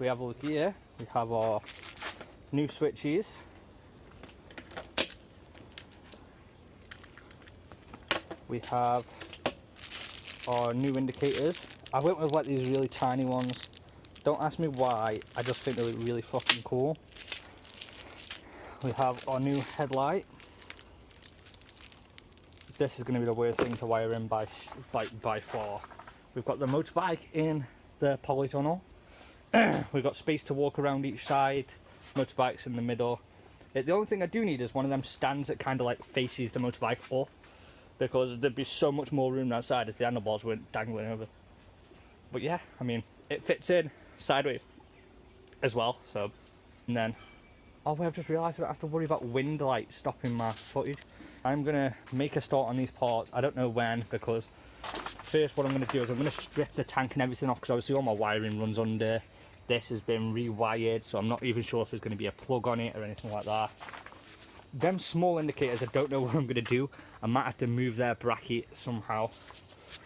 we have a look here, we have our new switches. We have our new indicators. I went with like these really tiny ones. Don't ask me why, I just think they look really fucking cool. We have our new headlight. This is going to be the worst thing to wire in by far. We've got the motorbike in the polytunnel. We've got space to walk around each side. Motorbike's in the middle. The only thing I do need is one of them stands that kind of like faces the motorbike up, because there'd be so much more room outside if the handlebars weren't dangling over. But yeah, I mean, it fits in sideways as well. So, and then, oh wait, I've just realised I don't have to worry about wind like stopping my footage. I'm gonna make a start on these parts. I don't know when, because first what I'm gonna do is I'm gonna strip the tank and everything off, because obviously all my wiring runs under. This has been rewired, so I'm not even sure if there's gonna be a plug on it or anything like that. Them small indicators, I don't know what I'm gonna do. I might have to move their bracket somehow,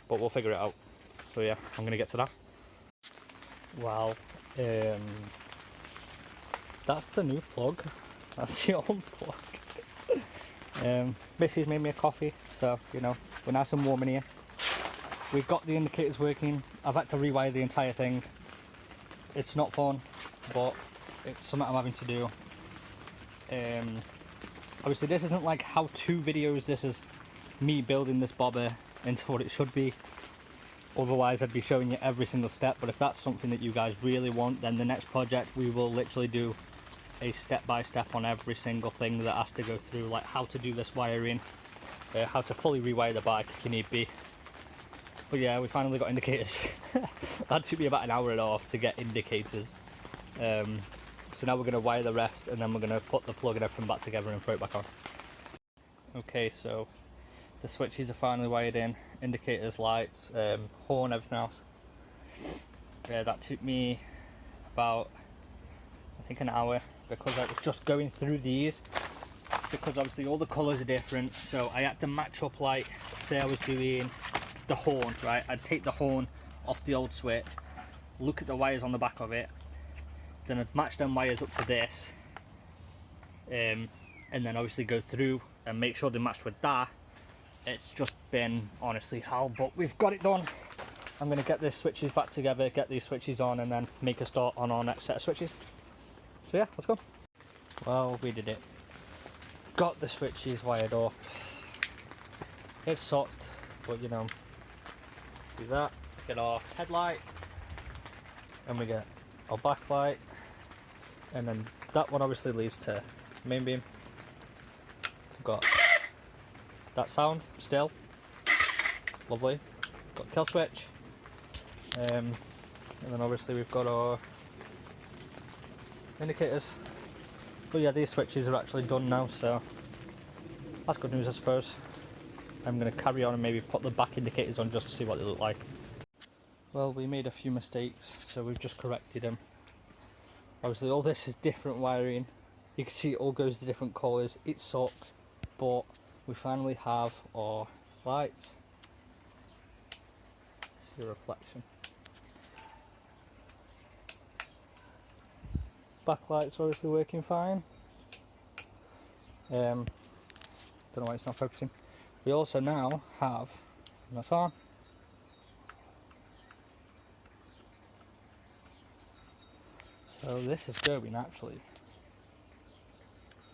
but we'll figure it out. So yeah, I'm gonna get to that. Well, that's the new plug. That's the old plug. Missy's made me a coffee, so you know, we're nice and warm in here. We've got the indicators working. I've had to rewire the entire thing. It's not fun, but it's something I'm having to do. Obviously this isn't like how-to videos, this is me building this bobber into what it should be. Otherwise I'd be showing you every single step, but if that's something that you guys really want, then the next project we will literally do a step-by-step on every single thing that has to go through, like how to do this wiring, how to fully rewire the bike if you need be. But yeah, we finally got indicators. That took me about an hour and a half to get indicators. So now we're going to wire the rest, and then we're going to put the plug and everything back together and throw it back on. Okay, so the switches are finally wired in, indicators, lights, horn, everything else. Yeah, that took me about, I think, an hour, because I was just going through these, because obviously all the colours are different, so I had to match up, like, say I was doing the horn, right? I'd take the horn off the old switch, look at the wires on the back of it, then I'd match them wires up to this, and then obviously go through and make sure they matched with that. It's just been honestly hell, but we've got it done. I'm going to get the switches back together, get these switches on, and then make a start on our next set of switches. So yeah, let's go. Well, we did it. Got the switches wired up. It sucked, but you know, do that, get our headlight, and we get our backlight, and then that one obviously leads to main beam. We've got that sound still, lovely. Got kill switch, and then obviously we've got our indicators. But yeah, these switches are actually done now, so that's good news, I suppose. I'm going to carry on and maybe put the back indicators on just to see what they look like. Well, we made a few mistakes, so we've just corrected them. Obviously all this is different wiring. You can see it all goes to different colours. It sucks, but we finally have our lights. See a reflection. Backlight's obviously working fine. Don't know why it's not focusing. We also now have, and that's on. So this is going actually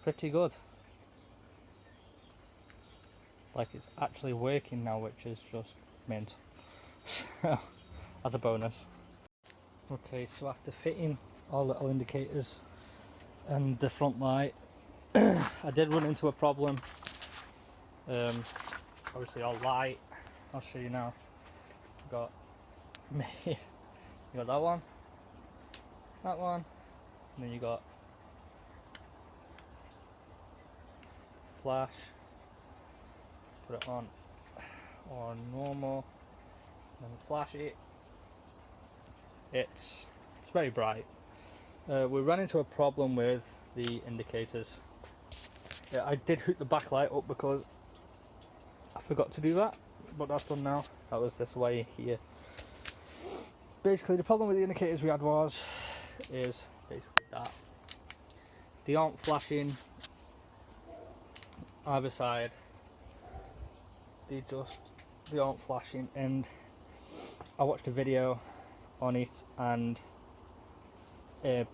pretty good. Like it's actually working now, which is just mint. So that's a bonus. Okay, so after fitting all little indicators and the front light, I did run into a problem. Obviously our light, I'll show you now. Got you got that one, and then you got flash. Put it on or normal, and then flash it. It's very bright. We ran into a problem with the indicators. Yeah, I did hook the backlight up because I forgot to do that, but that's done now. That was this way here. Basically, the problem with the indicators we had was is basically that. They aren't flashing either side, they aren't flashing. And I watched a video on it, and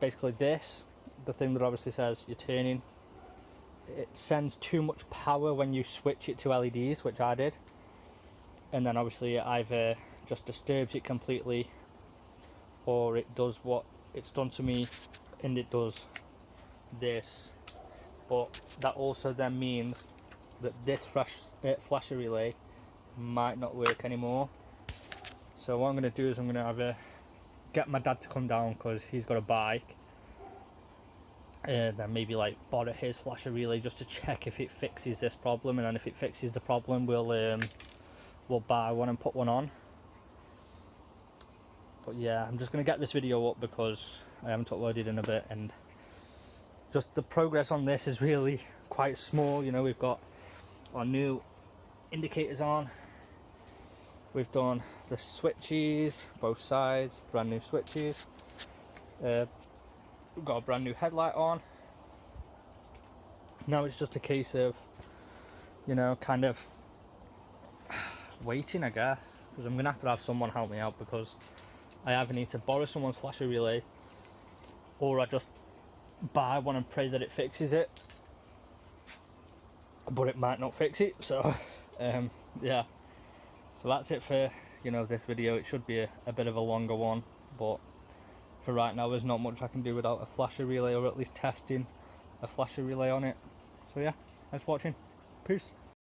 basically the thing that obviously says you're turning, it sends too much power when you switch it to LEDs, which I did, and then obviously it either just disturbs it completely, or it does what it's done to me and it does this. But that also then means that this flasher relay might not work anymore. So what I'm going to do is I'm going to either get my dad to come down because he's got a bike, and then maybe like borrow his flasher relay just to check if it fixes this problem, and then if it fixes the problem we'll buy one and put one on. But yeah, I'm just going to get this video up because I haven't uploaded in a bit, and just the progress on this is really quite small. You know, we've got our new indicators on, we've done the switches, both sides, brand new switches, we've got a brand new headlight on. Now it's just a case of, you know, kind of waiting, I guess, because I'm going to have someone help me out, because I either need to borrow someone's flasher relay, or I just buy one and pray that it fixes it, but it might not fix it. So yeah, so that's it for, you know, this video. It should be a bit of a longer one, but for right now there's not much I can do without a flasher relay, or at least testing a flasher relay on it. So yeah, thanks for watching, peace.